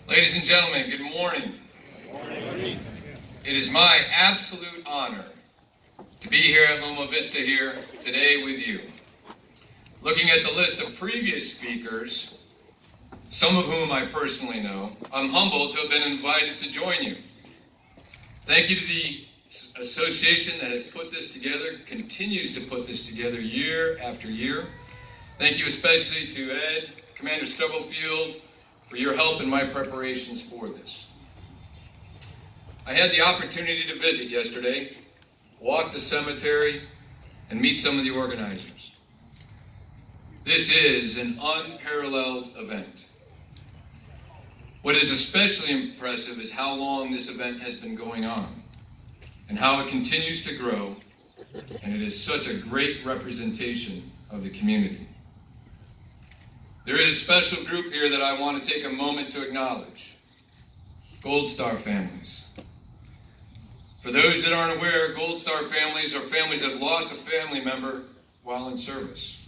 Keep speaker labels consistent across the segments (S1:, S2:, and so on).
S1: Ladies and gentlemen, good morning. Good morning. It is my absolute honor to be here at Loma Vista here today with you. Looking at the list of previous speakers, some of whom I personally know, I'm humbled to have been invited to join you. Thank you to the association that has put this together, continues to put this together year after year. Thank you especially to Ed, Commander Stubblefield, for your help in my preparations for this. I had the opportunity to visit yesterday, walk the cemetery, and meet some of the organizers. This is an unparalleled event. What is especially impressive is how long this event has been going on and how it continues to grow, and it is such a great representation of the community. There is a special group here that I want to take a moment to acknowledge. Gold Star families. For those that aren't aware, Gold Star families are families that have lost a family member while in service.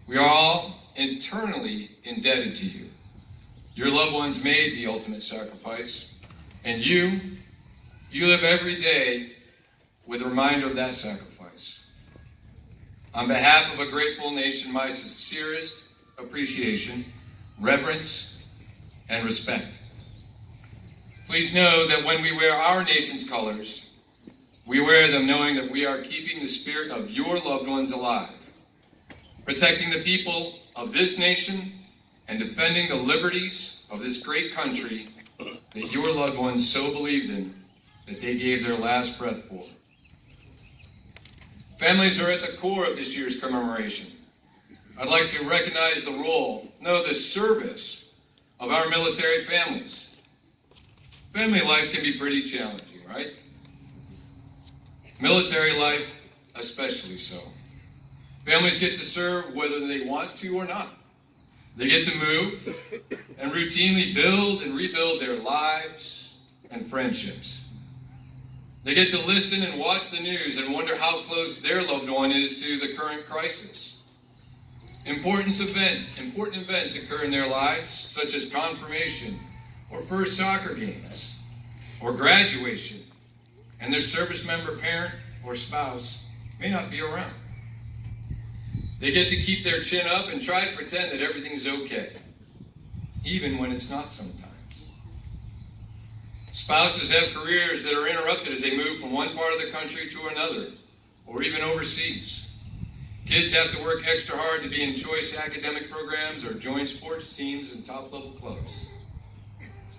S1: We are all eternally indebted to you. Your loved ones made the ultimate sacrifice, and you live every day with a reminder of that sacrifice. On behalf of a grateful nation, my sincerest appreciation, reverence, and respect. Please know that when we wear our nation's colors, we wear them knowing that we are keeping the spirit of your loved ones alive, protecting the people of this nation, and defending the liberties of this great country that your loved ones so believed in that they gave their last breath for. Families are at the core of this year's commemoration. I'd like to recognize the service of our military families. Family life can be pretty challenging, right? Military life, especially so. Families get to serve whether they want to or not. They get to move and routinely build and rebuild their lives and friendships. They get to listen and watch the news and wonder how close their loved one is to the current crisis. Important events occur in their lives, such as confirmation or first soccer games or graduation, and their service member parent or spouse may not be around. They get to keep their chin up and try to pretend that everything's okay, even when it's not sometimes. Spouses have careers that are interrupted as they move from one part of the country to another, or even overseas. Kids have to work extra hard to be in choice academic programs or join sports teams and top-level clubs.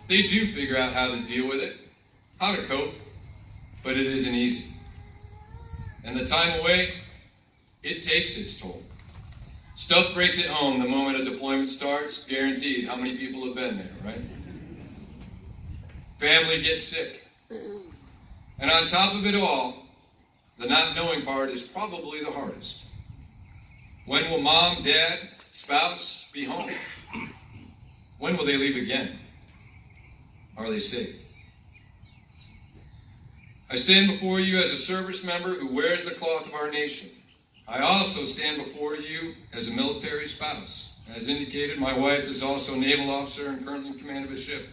S1: They do figure out how to deal with it, how to cope, but it isn't easy. And the time away, it takes its toll. Stuff breaks at home the moment a deployment starts, guaranteed. How many people have been there, right? Family gets sick. And on top of it all, the not knowing part is probably the hardest. When will mom, dad, spouse be home? When will they leave again? Are they safe? I stand before you as a service member who wears the cloth of our nation. I also stand before you as a military spouse. As indicated, my wife is also a naval officer and currently in command of a ship.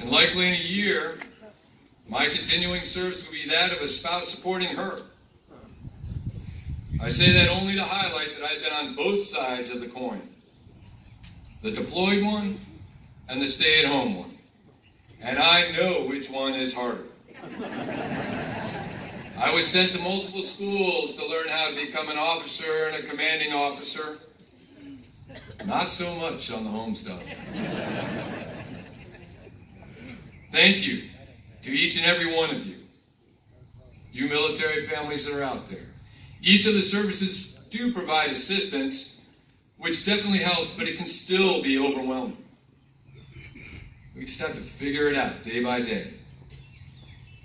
S1: And likely in a year, my continuing service will be that of a spouse supporting her. I say that only to highlight that I've been on both sides of the coin. The deployed one and the stay-at-home one. And I know which one is harder. I was sent to multiple schools to learn how to become an officer and a commanding officer. Not so much on the home stuff. Thank you to each and every one of you, you military families that are out there. Each of the services do provide assistance, which definitely helps, but it can still be overwhelming. We just have to figure it out day by day.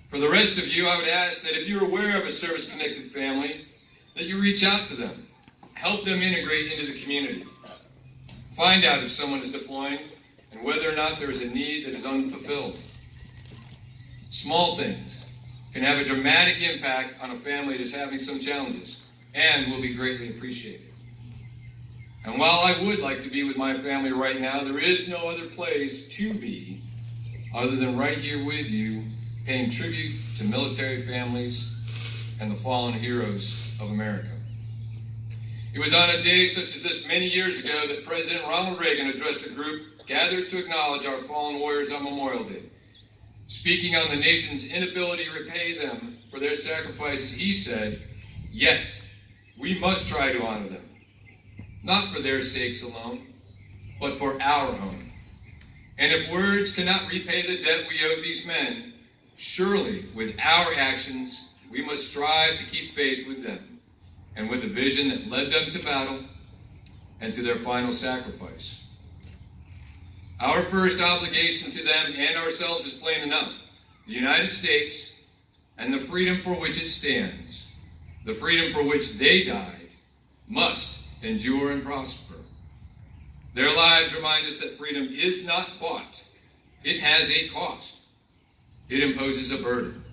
S1: For the rest of you, I would ask that if you're aware of a service-connected family, that you reach out to them. Help them integrate into the community. Find out if someone is deploying and whether or not there is a need that is unfulfilled. Small things can have a dramatic impact on a family that is having some challenges and will be greatly appreciated. And while I would like to be with my family right now, there is no other place to be other than right here with you, paying tribute to military families and the fallen heroes of America. It was on a day such as this many years ago that President Ronald Reagan addressed a group gathered to acknowledge our fallen warriors on Memorial Day. Speaking on the nation's inability to repay them for their sacrifices, he said, "Yet, we must try to honor them, not for their sakes alone, but for our own. And if words cannot repay the debt we owe these men, surely with our actions we must strive to keep faith with them and with the vision that led them to battle and to their final sacrifice. Our first obligation to them and ourselves is plain enough. The United States and the freedom for which it stands, the freedom for which they died, must endure and prosper. Their lives remind us that freedom is not bought. It has a cost. It imposes a burden.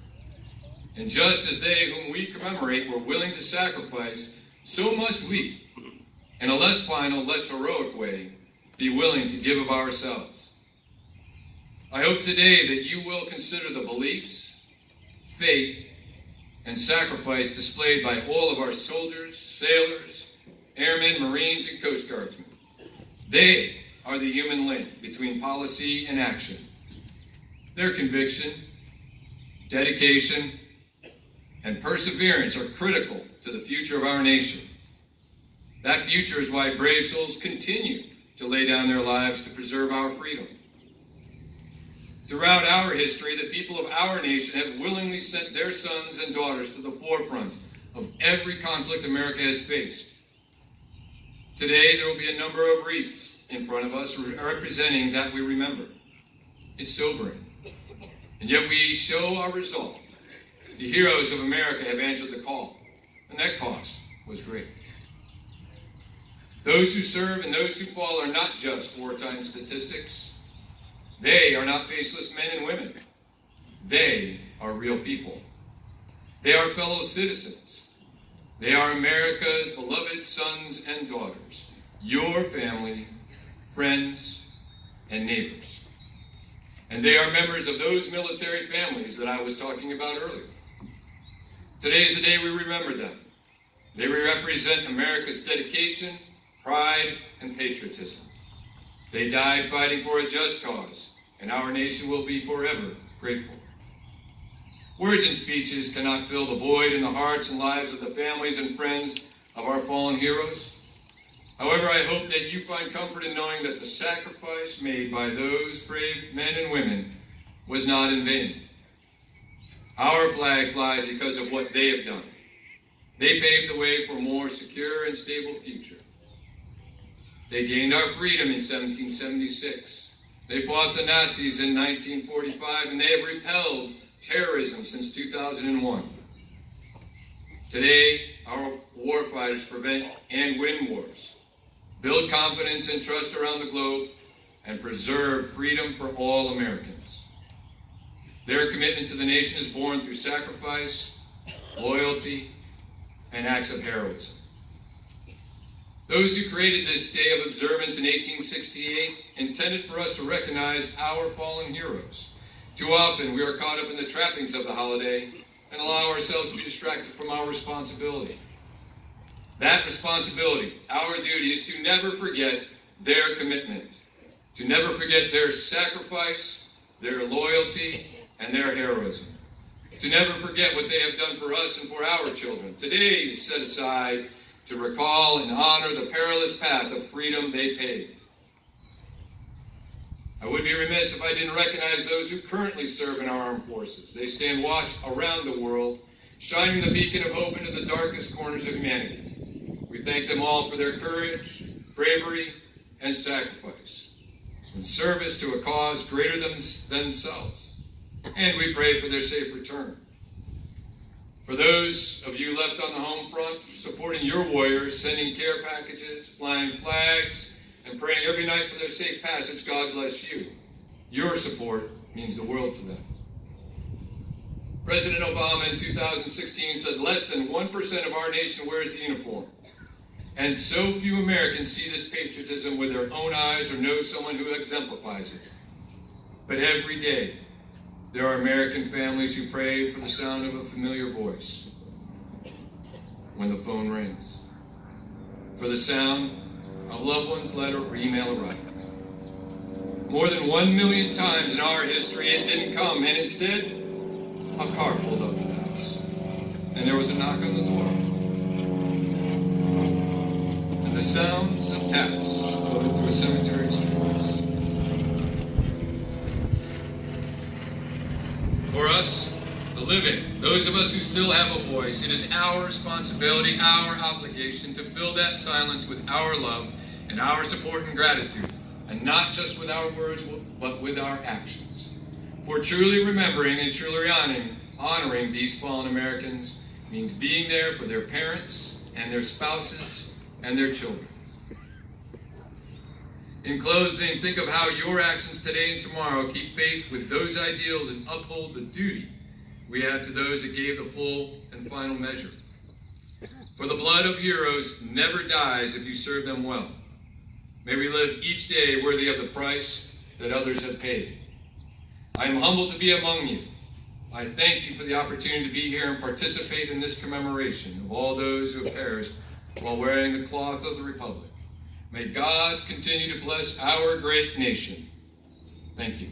S1: And just as they whom we commemorate were willing to sacrifice, so must we, in a less final, less heroic way, be willing to give of ourselves. I hope today that you will consider the beliefs, faith, and sacrifice displayed by all of our soldiers, sailors, airmen, Marines, and Coast Guardsmen. They are the human link between policy and action. Their conviction, dedication, and perseverance are critical to the future of our nation. That future is why brave souls continue to lay down their lives to preserve our freedom. Throughout our history, the people of our nation have willingly sent their sons and daughters to the forefront of every conflict America has faced. Today, there will be a number of wreaths in front of us representing that we remember. It's sobering. And yet we show our resolve. The heroes of America have answered the call, and that cost was great. Those who serve and those who fall are not just wartime statistics. They are not faceless men and women. They are real people. They are fellow citizens. They are America's beloved sons and daughters, your family, friends, and neighbors. And they are members of those military families that I was talking about earlier. Today is the day we remember them. They represent America's dedication, pride, and patriotism. They died fighting for a just cause, and our nation will be forever grateful. Words and speeches cannot fill the void in the hearts and lives of the families and friends of our fallen heroes. However, I hope that you find comfort in knowing that the sacrifice made by those brave men and women was not in vain. Our flag flies because of what they have done. They paved the way for a more secure and stable future. They gained our freedom in 1776. They fought the Nazis in 1945, and they have repelled terrorism since 2001. Today, our warfighters prevent and win wars, build confidence and trust around the globe, and preserve freedom for all Americans. Their commitment to the nation is born through sacrifice, loyalty, and acts of heroism. Those who created this day of observance in 1868 intended for us to recognize our fallen heroes. Too often, we are caught up in the trappings of the holiday and allow ourselves to be distracted from our responsibility. That responsibility, our duty, is to never forget their commitment, to never forget their sacrifice, their loyalty, and their heroism, to never forget what they have done for us and for our children. Today is set aside to recall and honor the perilous path of freedom they paved. I would be remiss if I didn't recognize those who currently serve in our armed forces. They stand watch around the world, shining the beacon of hope into the darkest corners of humanity. We thank them all for their courage, bravery, and sacrifice in service to a cause greater than themselves. And we pray for their safe return. For those of you left on the home front, supporting your warriors, sending care packages, flying flags, and praying every night for their safe passage, God bless you. Your support means the world to them. President Obama in 2016 said less than 1% of our nation wears the uniform. And so few Americans see this patriotism with their own eyes or know someone who exemplifies it. But every day, there are American families who pray for the sound of a familiar voice when the phone rings, for the sound of loved one's letter or email arriving. More than 1 million times in our history, it didn't come, and instead, a car pulled up to the house, and there was a knock on the door, and the sounds of taps floated through a cemetery street. For us, the living, those of us who still have a voice, it is our responsibility, our obligation to fill that silence with our love and our support and gratitude, and not just with our words, but with our actions. For truly remembering and truly honoring these fallen Americans means being there for their parents and their spouses and their children. In closing, think of how your actions today and tomorrow keep faith with those ideals and uphold the duty we have to those that gave the full and final measure. For the blood of heroes never dies if you serve them well. May we live each day worthy of the price that others have paid. I am humbled to be among you. I thank you for the opportunity to be here and participate in this commemoration of all those who have perished while wearing the cloth of the Republic. May God continue to bless our great nation. Thank you.